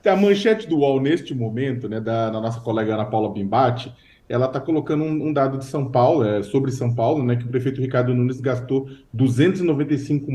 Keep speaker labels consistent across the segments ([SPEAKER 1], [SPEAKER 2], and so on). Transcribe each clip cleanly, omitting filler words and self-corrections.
[SPEAKER 1] A manchete do UOL, neste momento, né, da nossa colega Ana Paula Bimbati, ela está colocando um dado de São Paulo, sobre São Paulo, né, que o prefeito Ricardo Nunes gastou 295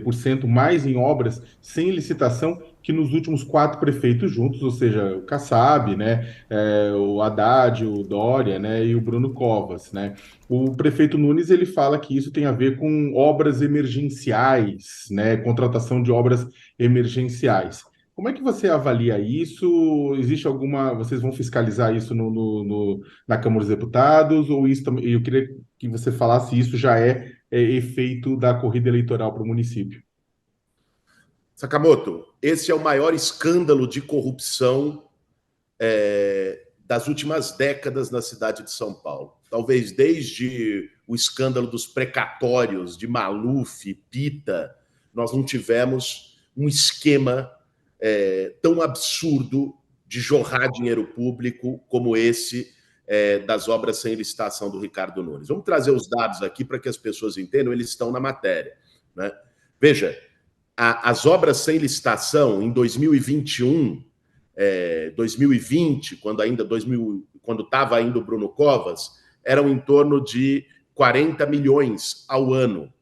[SPEAKER 1] por cento mais em obras sem licitação que nos últimos quatro prefeitos juntos, ou seja, o Kassab, né, o Haddad, o Dória, né, e o Bruno Covas, né. O prefeito Nunes ele fala que isso tem a ver com obras emergenciais, né, contratação de obras emergenciais. Como é que você avalia isso? Existe alguma. Vocês vão fiscalizar isso na Câmara dos Deputados? Ou isso também. Eu queria que você falasse se isso já é efeito da corrida eleitoral para o município.
[SPEAKER 2] Sakamoto, esse é o maior escândalo de corrupção das últimas décadas na cidade de São Paulo. Talvez desde o escândalo dos precatórios de Maluf, Pita, nós não tivemos um esquema tão absurdo de jorrar dinheiro público como esse das obras sem licitação do Ricardo Nunes. Vamos trazer os dados aqui para que as pessoas entendam, eles estão na matéria, né? Veja, as obras sem licitação em 2021, 2020, quando estava ainda o Bruno Covas, eram em torno de 40 milhões ao ano.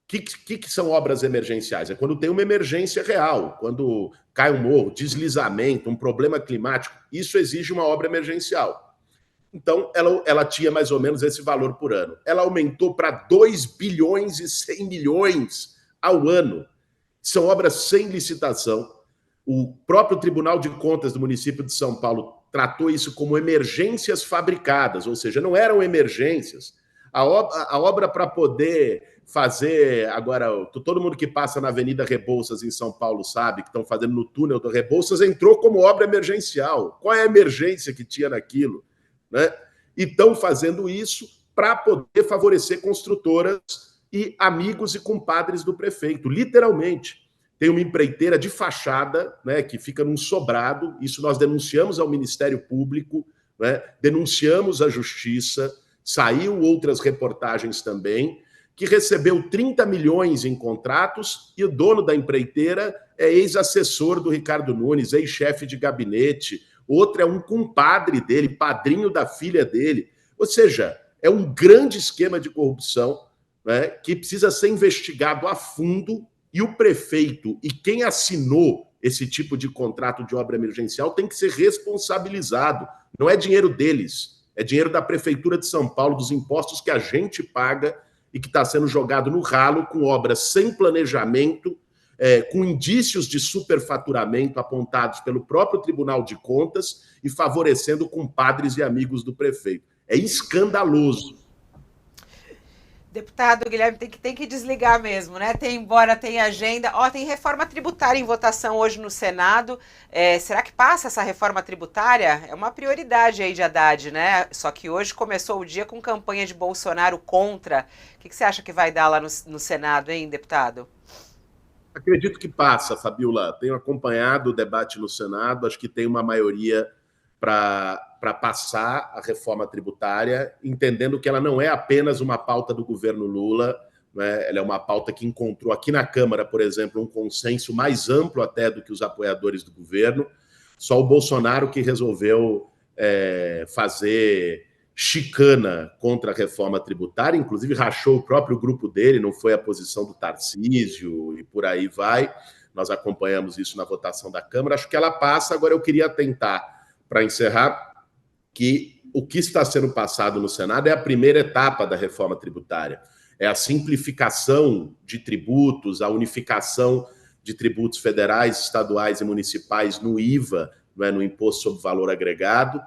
[SPEAKER 2] Que são obras emergenciais? É quando tem uma emergência real, quando cai um morro, deslizamento, um problema climático. Isso exige uma obra emergencial. Então, ela tinha mais ou menos esse valor por ano. Ela aumentou para 2 bilhões e 100 milhões ao ano. São obras sem licitação. O próprio Tribunal de Contas do município de São Paulo tratou isso como emergências fabricadas, ou seja, não eram emergências. A obra para poder fazer, agora, todo mundo que passa na Avenida Rebouças em São Paulo sabe que estão fazendo no túnel do Rebouças, entrou como obra emergencial. Qual é a emergência que tinha naquilo, né? E estão fazendo isso para poder favorecer construtoras e amigos e compadres do prefeito, literalmente. Tem uma empreiteira de fachada, né, que fica num sobrado, isso nós denunciamos ao Ministério Público, né, denunciamos à Justiça, saiu outras reportagens também, que recebeu 30 milhões em contratos e o dono da empreiteira é ex-assessor do Ricardo Nunes, ex-chefe de gabinete, outro é um compadre dele, padrinho da filha dele. Ou seja, é um grande esquema de corrupção, né, que precisa ser investigado a fundo, e o prefeito e quem assinou esse tipo de contrato de obra emergencial tem que ser responsabilizado. Não é dinheiro deles, é dinheiro da Prefeitura de São Paulo, dos impostos que a gente paga e que está sendo jogado no ralo com obras sem planejamento, com indícios de superfaturamento apontados pelo próprio Tribunal de Contas e favorecendo compadres e amigos do prefeito. É escandaloso.
[SPEAKER 3] Deputado Guilherme tem que desligar mesmo, né? Embora tenha agenda. Ó, tem reforma tributária em votação hoje no Senado. Será que passa essa reforma tributária? É uma prioridade aí de Haddad, né? Só que hoje começou o dia com campanha de Bolsonaro contra. O que você acha que vai dar lá no Senado, hein, deputado?
[SPEAKER 2] Acredito que passa, Fabiola. Tenho acompanhado o debate no Senado, acho que tem uma maioria para passar a reforma tributária, entendendo que ela não é apenas uma pauta do governo Lula, né? Ela é uma pauta que encontrou aqui na Câmara, por exemplo, um consenso mais amplo até do que os apoiadores do governo. Só o Bolsonaro que resolveu fazer chicana contra a reforma tributária, inclusive rachou o próprio grupo dele, não foi a posição do Tarcísio e por aí vai. Nós acompanhamos isso na votação da Câmara. Acho que ela passa. Agora eu queria tentar, para encerrar, que o que está sendo passado no Senado é a primeira etapa da reforma tributária. É a simplificação de tributos, a unificação de tributos federais, estaduais e municipais no IVA, não é, no Imposto sobre Valor Agregado,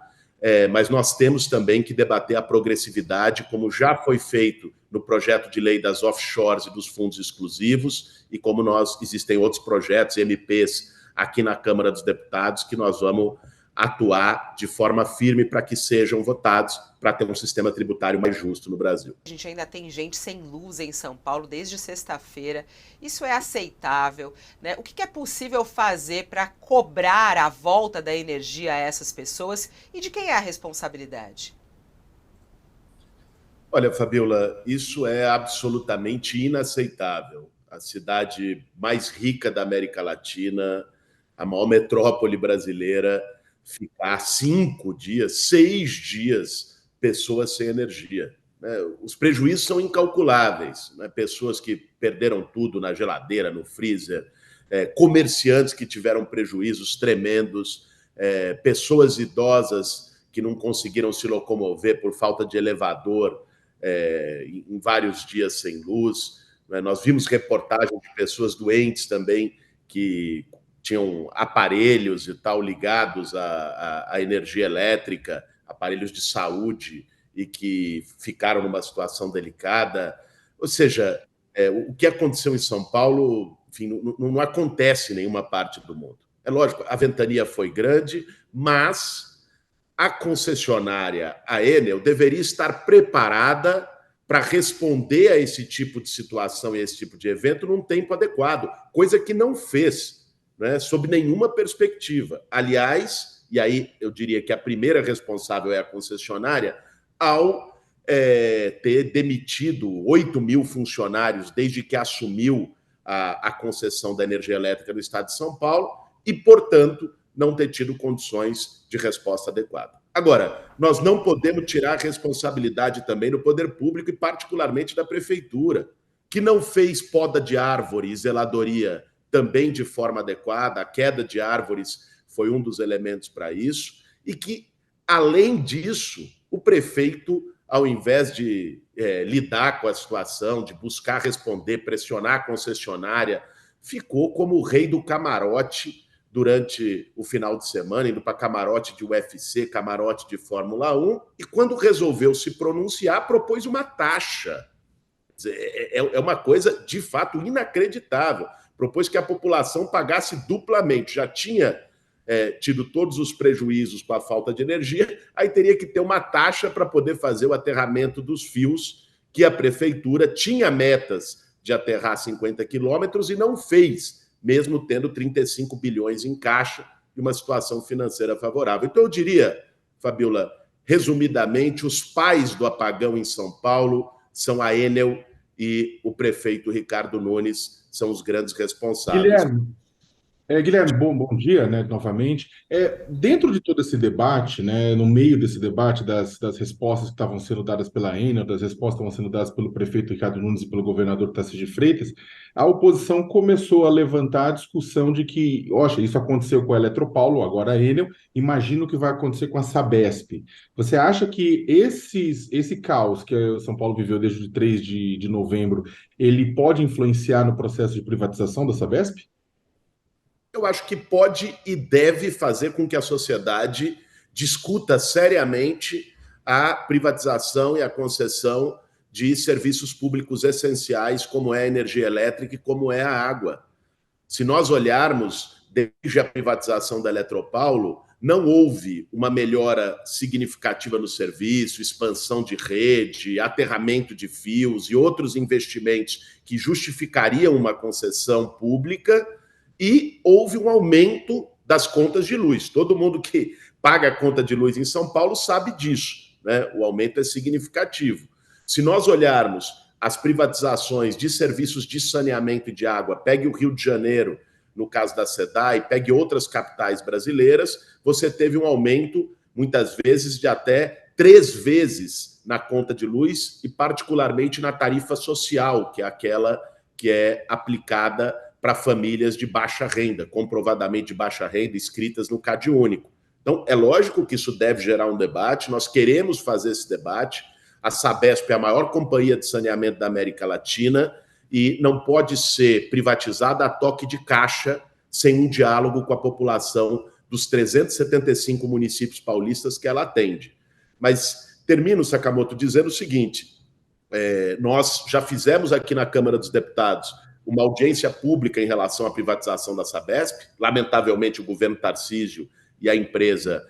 [SPEAKER 2] mas nós temos também que debater a progressividade, como já foi feito no projeto de lei das offshores e dos fundos exclusivos, e como existem outros projetos, MPs, aqui na Câmara dos Deputados, que nós vamos atuar de forma firme para que sejam votados, para ter um sistema tributário mais justo no Brasil.
[SPEAKER 3] A gente ainda tem gente sem luz em São Paulo desde sexta-feira. Isso é aceitável, né? O que é possível fazer para cobrar a volta da energia a essas pessoas e de quem é a responsabilidade?
[SPEAKER 2] Olha, Fabiola, isso é absolutamente inaceitável. A cidade mais rica da América Latina a maior metrópole brasileira, ficar 5 dias, 6 dias, pessoas sem energia. Os prejuízos são incalculáveis, né? Pessoas que perderam tudo na geladeira, no freezer, comerciantes que tiveram prejuízos tremendos, pessoas idosas que não conseguiram se locomover por falta de elevador, em vários dias sem luz. Nós vimos reportagens de pessoas doentes também que tinham aparelhos e tal ligados à energia elétrica, aparelhos de saúde, e que ficaram numa situação delicada. Ou seja, o que aconteceu em São Paulo, enfim, não acontece em nenhuma parte do mundo. É lógico, a ventania foi grande, mas a concessionária, a Enel, deveria estar preparada para responder a esse tipo de situação e a esse tipo de evento num tempo adequado, coisa que não fez, né, sob nenhuma perspectiva. Aliás, e aí eu diria que a primeira responsável é a concessionária, ao ter demitido 8 mil funcionários desde que assumiu a concessão da energia elétrica no estado de São Paulo e, portanto, não ter tido condições de resposta adequada. Agora, nós não podemos tirar a responsabilidade também do poder público e, particularmente, da prefeitura, que não fez poda de árvore e zeladoria também de forma adequada. A queda de árvores foi um dos elementos para isso, e que, além disso, o prefeito, ao invés de lidar com a situação, de buscar responder, pressionar a concessionária, ficou como o rei do camarote durante o final de semana, indo para camarote de UFC, camarote de Fórmula 1, e quando resolveu se pronunciar, propôs uma taxa. É uma coisa, de fato, inacreditável. Propôs que a população pagasse duplamente. Já tinha tido todos os prejuízos com a falta de energia, aí teria que ter uma taxa para poder fazer o aterramento dos fios, que a prefeitura tinha metas de aterrar 50 quilômetros e não fez, mesmo tendo 35 bilhões em caixa e uma situação financeira favorável. Então, eu diria, Fabiola, resumidamente, os pais do apagão em São Paulo são a Enel e o prefeito Ricardo Nunes, são os grandes responsáveis.
[SPEAKER 1] Guilherme, bom dia, né, novamente. Dentro de todo esse debate, né, no meio desse debate das respostas que estavam sendo dadas pela Enel, das respostas que estavam sendo dadas pelo prefeito Ricardo Nunes e pelo governador Tarcísio de Freitas, a oposição começou a levantar a discussão de que, oxa, isso aconteceu com a Eletropaulo, agora a Enel, imagino que vai acontecer com a Sabesp. Você acha que esse caos que o São Paulo viveu desde o 3 de novembro, ele pode influenciar no processo de privatização da Sabesp?
[SPEAKER 2] Eu acho que pode e deve fazer com que a sociedade discuta seriamente a privatização e a concessão de serviços públicos essenciais, como é a energia elétrica e como é a água. Se nós olharmos, desde a privatização da Eletropaulo, não houve uma melhora significativa no serviço, expansão de rede, aterramento de fios e outros investimentos que justificariam uma concessão pública, e houve um aumento das contas de luz. Todo mundo que paga a conta de luz em São Paulo sabe disso, né? O aumento é significativo. Se nós olharmos as privatizações de serviços de saneamento e de água, pegue o Rio de Janeiro, no caso da SEDAI, pegue outras capitais brasileiras, você teve um aumento, muitas vezes, de até 3 vezes na conta de luz e, particularmente, na tarifa social, que é aquela que é aplicada para famílias de baixa renda, comprovadamente de baixa renda, inscritas no CadÚnico. Então, é lógico que isso deve gerar um debate, nós queremos fazer esse debate. A Sabesp é a maior companhia de saneamento da América Latina e não pode ser privatizada a toque de caixa sem um diálogo com a população dos 375 municípios paulistas que ela atende. Mas termino, Sakamoto, dizendo o seguinte, nós já fizemos aqui na Câmara dos Deputados uma audiência pública em relação à privatização da Sabesp. Lamentavelmente, o governo Tarcísio e a empresa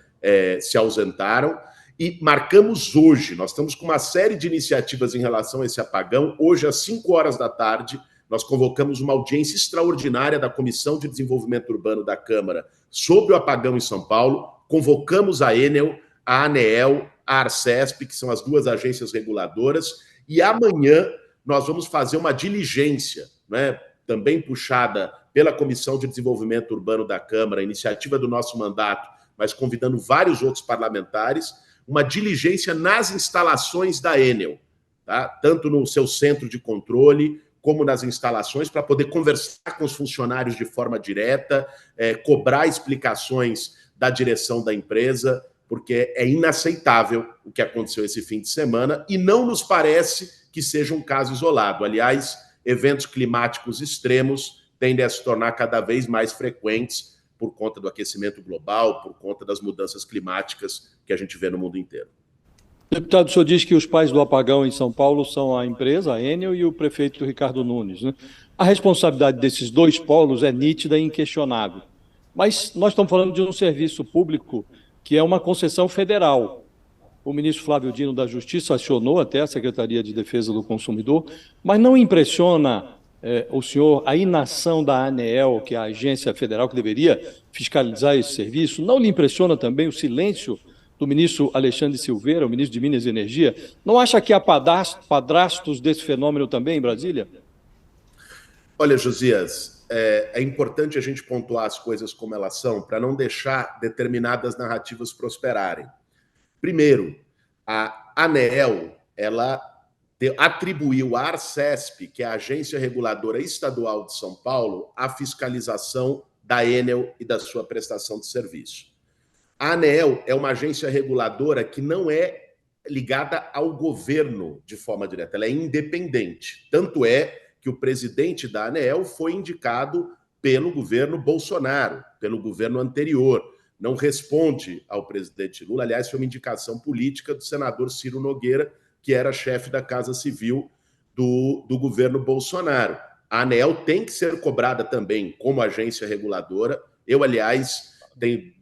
[SPEAKER 2] se ausentaram. E marcamos hoje, nós estamos com uma série de iniciativas em relação a esse apagão. Hoje, às 5 horas da tarde, nós convocamos uma audiência extraordinária da Comissão de Desenvolvimento Urbano da Câmara sobre o apagão em São Paulo. Convocamos a Enel, a ANEEL, a Arcesp, que são as 2 agências reguladoras. E amanhã nós vamos fazer uma diligência, né, também puxada pela Comissão de Desenvolvimento Urbano da Câmara, iniciativa do nosso mandato, mas convidando vários outros parlamentares, uma diligência nas instalações da Enel, tá? Tanto no seu centro de controle, como nas instalações, para poder conversar com os funcionários de forma direta, cobrar explicações da direção da empresa, porque é inaceitável o que aconteceu esse fim de semana e não nos parece que seja um caso isolado. Aliás, eventos climáticos extremos tendem a se tornar cada vez mais frequentes por conta do aquecimento global, por conta das mudanças climáticas que a gente vê no mundo inteiro.
[SPEAKER 4] Deputado, o senhor diz que os pais do apagão em São Paulo são a empresa, a Enel, e o prefeito Ricardo Nunes, né? A responsabilidade desses dois polos é nítida e inquestionável. Mas nós estamos falando de um serviço público que é uma concessão federal. O ministro Flávio Dino da Justiça acionou até a Secretaria de Defesa do Consumidor, mas não impressiona o senhor a inação da ANEEL, que é a agência federal que deveria fiscalizar esse serviço? Não lhe impressiona também o silêncio do ministro Alexandre Silveira, o ministro de Minas e Energia? Não acha que há padrastos desse fenômeno também em Brasília?
[SPEAKER 2] Olha, Josias, é importante a gente pontuar as coisas como elas são para não deixar determinadas narrativas prosperarem. Primeiro, a ANEEL, ela atribuiu à Arcesp, que é a Agência Reguladora Estadual de São Paulo, a fiscalização da Enel e da sua prestação de serviço. A ANEEL é uma agência reguladora que não é ligada ao governo de forma direta, ela é independente. Tanto é que o presidente da ANEEL foi indicado pelo governo Bolsonaro, pelo governo anterior. Não responde ao presidente Lula. Aliás, foi uma indicação política do senador Ciro Nogueira, que era chefe da Casa Civil do governo Bolsonaro. A ANEEL tem que ser cobrada também como agência reguladora. Eu, aliás,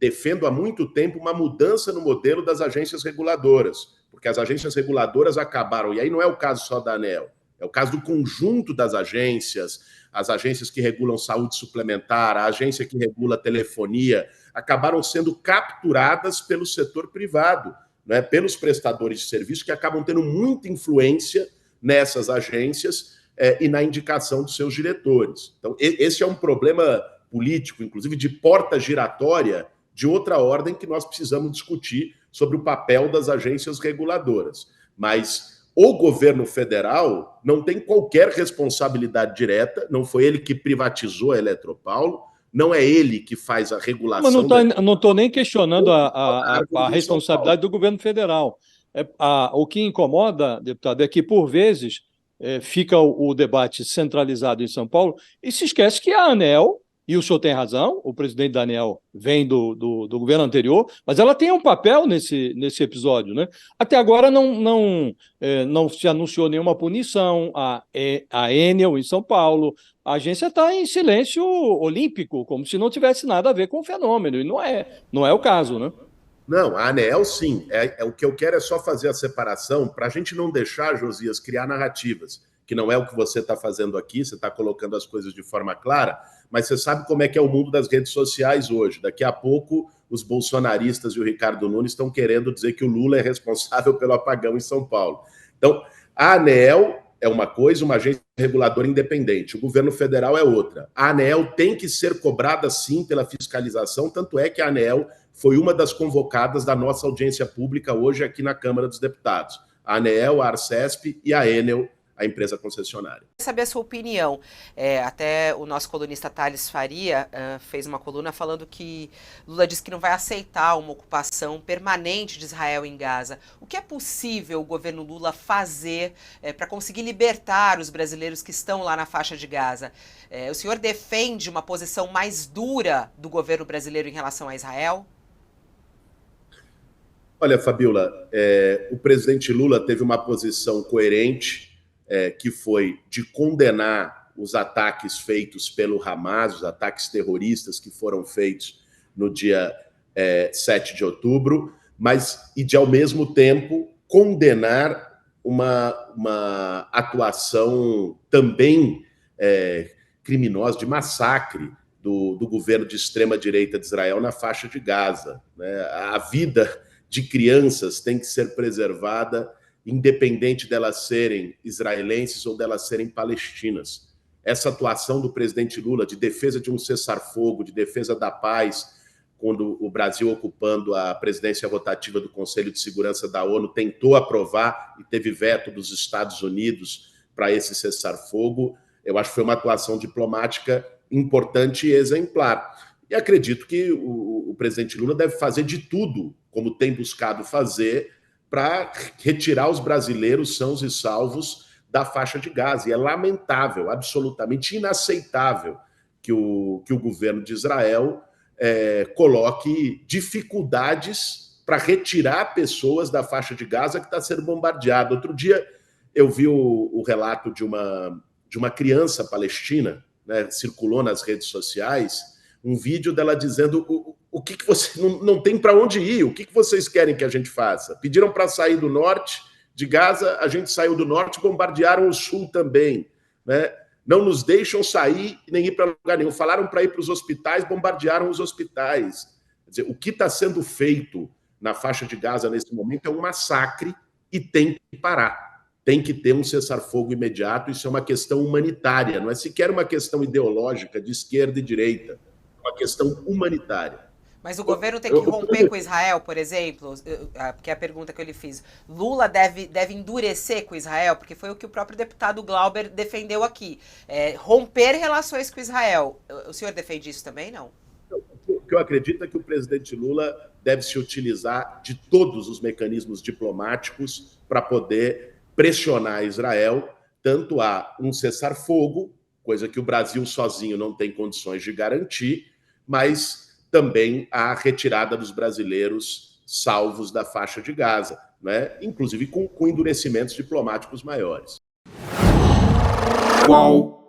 [SPEAKER 2] defendo há muito tempo uma mudança no modelo das agências reguladoras, porque as agências reguladoras acabaram, e aí não é o caso só da ANEEL, é o caso do conjunto das agências, as agências que regulam saúde suplementar, a agência que regula telefonia, acabaram sendo capturadas pelo setor privado, né, pelos prestadores de serviço, que acabam tendo muita influência nessas agências e na indicação dos seus diretores. Então, esse é um problema político, inclusive de porta giratória, de outra ordem que nós precisamos discutir sobre o papel das agências reguladoras. Mas o governo federal não tem qualquer responsabilidade direta, não foi ele que privatizou a Eletropaulo, não é ele que faz a regulação...
[SPEAKER 4] Mas não estou nem questionando a responsabilidade do governo federal. O que incomoda, deputado, é que, por vezes, fica o debate centralizado em São Paulo e se esquece que a ANEEL, e o senhor tem razão, o presidente da ANEEL vem do governo anterior, mas ela tem um papel nesse episódio, né? Até agora não se anunciou nenhuma punição a Enel em São Paulo. A agência está em silêncio olímpico, como se não tivesse nada a ver com o fenômeno, e não é o caso, né?
[SPEAKER 2] Não, a ANEEL sim. O que eu quero é só fazer a separação para a gente não deixar, Josias, criar narrativas, que não é o que você está fazendo aqui, você está colocando as coisas de forma clara, mas você sabe como é que é o mundo das redes sociais hoje. Daqui a pouco, os bolsonaristas e o Ricardo Nunes estão querendo dizer que o Lula é responsável pelo apagão em São Paulo. Então, a ANEEL é uma coisa, uma agência reguladora independente. O governo federal é outra. A ANEEL tem que ser cobrada, sim, pela fiscalização, tanto é que a ANEEL foi uma das convocadas da nossa audiência pública hoje aqui na Câmara dos Deputados. A ANEEL, a Arcesp e a Enel, a empresa concessionária.
[SPEAKER 3] Quero saber a sua opinião. Até o nosso colunista Thales Faria fez uma coluna falando que Lula disse que não vai aceitar uma ocupação permanente de Israel em Gaza. O que é possível o governo Lula fazer para conseguir libertar os brasileiros que estão lá na faixa de Gaza? O senhor defende uma posição mais dura do governo brasileiro em relação a Israel?
[SPEAKER 2] Olha, Fabiola, o presidente Lula teve uma posição coerente, que foi de condenar os ataques feitos pelo Hamas, os ataques terroristas que foram feitos no dia 7 de outubro, e de, ao mesmo tempo, condenar uma atuação também criminosa, de massacre do governo de extrema-direita de Israel na faixa de Gaza, né? A vida de crianças tem que ser preservada independente delas serem israelenses ou delas serem palestinas. essa atuação do presidente Lula de defesa de um cessar-fogo, de defesa da paz, quando o Brasil, ocupando a presidência rotativa do Conselho de Segurança da ONU, tentou aprovar e teve veto dos Estados Unidos para esse cessar-fogo, eu acho que foi uma atuação diplomática importante e exemplar. E acredito que o presidente Lula deve fazer de tudo, como tem buscado fazer, para retirar os brasileiros sãos e salvos da faixa de Gaza. E é lamentável, absolutamente inaceitável que o governo de Israel coloque dificuldades para retirar pessoas da faixa de Gaza que está sendo bombardeada. Outro dia eu vi o relato de uma criança palestina, né, circulou nas redes sociais, um vídeo dela dizendo o que você não tem para onde ir, o que vocês querem que a gente faça? Pediram para sair do norte de Gaza, a gente saiu do norte, bombardearam o sul também, né? Não nos deixam sair nem ir para lugar nenhum. Falaram para ir para os hospitais, bombardearam os hospitais. Quer dizer, o que está sendo feito na faixa de Gaza nesse momento é um massacre e tem que parar. Tem que ter um cessar-fogo imediato. Isso é uma questão humanitária, não é sequer uma questão ideológica de esquerda e direita. É uma questão humanitária.
[SPEAKER 3] Mas o governo tem que romper com Israel, por exemplo? Porque é a pergunta que eu lhe fiz. Lula deve endurecer com Israel? Porque foi o que o próprio deputado Glauber defendeu aqui. Romper relações com Israel. O senhor defende isso também, não?
[SPEAKER 2] O que eu acredito é que o presidente Lula deve se utilizar de todos os mecanismos diplomáticos para poder pressionar Israel, tanto a um cessar-fogo, coisa que o Brasil sozinho não tem condições de garantir, mas também a retirada dos brasileiros salvos da faixa de Gaza, né? Inclusive com endurecimentos diplomáticos maiores.
[SPEAKER 5] Qual